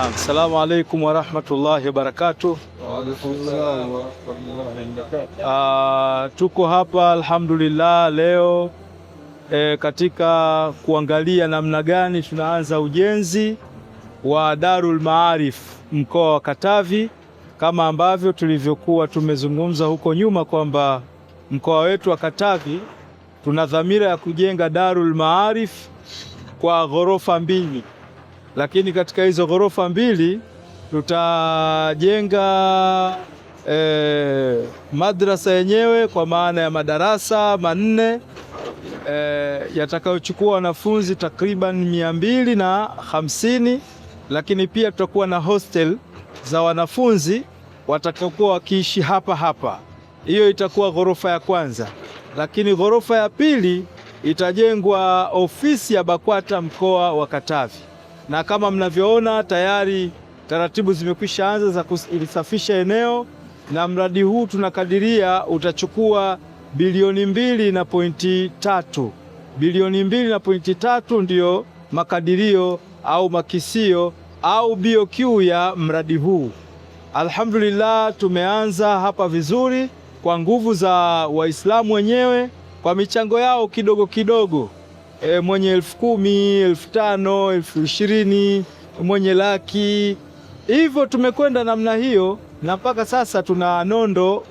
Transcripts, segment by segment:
Naam, assalamu alaikum warahmatullahi wabarakatuh. Tuko hapa alhamdulillah leo katika kuangalia namna gani tunaanza ujenzi wa Darul Maarif mkoa wa Katavi, kama ambavyo tulivyokuwa tumezungumza huko nyuma kwamba mkoa wetu wa Katavi tuna dhamira ya kujenga Darul Maarif kwa ghorofa mbili, lakini katika hizo ghorofa mbili tutajenga madrasa yenyewe kwa maana ya madarasa manne yatakayochukua wanafunzi takriban 250, lakini pia tutakuwa na hostel za wanafunzi watakaokuwa wakiishi hapa hapa. Hiyo itakuwa ghorofa ya kwanza, lakini ghorofa ya pili itajengwa ofisi ya BAKWATA mkoa wa Katavi, na kama mnavyoona tayari taratibu zimekwisha anza za kusafisha eneo, na mradi huu tunakadiria utachukua bilioni 2.3. Bilioni 2.3 ndiyo makadirio au makisio au BOQ ya mradi huu. Alhamdulillah, tumeanza hapa vizuri kwa nguvu za Waislamu wenyewe kwa michango yao kidogo kidogo, mwenye 10,000, 5,000, 20,000, mwenye laki. Hivyo tumekwenda namna hiyo, na mpaka sasa tuna nondo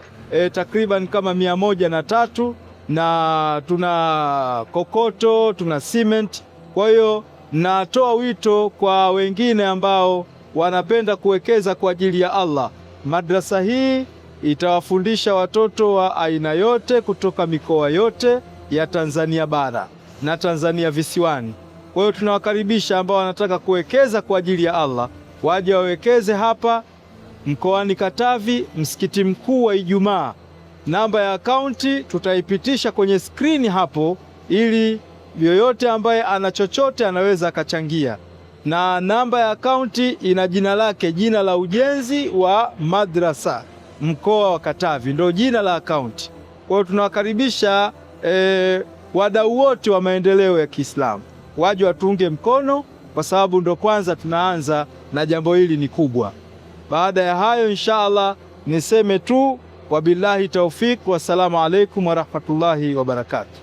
takriban kama 103, na tuna kokoto, tuna cement. Kwa hiyo natoa wito kwa wengine ambao wanapenda kuwekeza kwa ajili ya Allah. Madrasa hii itawafundisha watoto wa aina yote kutoka mikoa yote ya Tanzania bara na Tanzania visiwani. Kwa hiyo tunawakaribisha ambao wanataka kuwekeza kwa ajili ya Allah waje wawekeze hapa mkoani Katavi, msikiti mkuu wa Ijumaa. Namba ya akaunti tutaipitisha kwenye skrini hapo, ili yoyote ambaye ana chochote anaweza akachangia, na namba ya akaunti ina jina lake, jina la ujenzi wa madrasa mkoa wa Katavi ndio jina la akaunti. Kwa hiyo tunawakaribisha wadau wote wa maendeleo ya Kiislamu waje watuunge mkono, kwa sababu ndo kwanza tunaanza na jambo hili ni kubwa. Baada ya hayo inshallah niseme tu wabillahi taufik, wassalamu alaikum warahmatullahi wabarakatuh.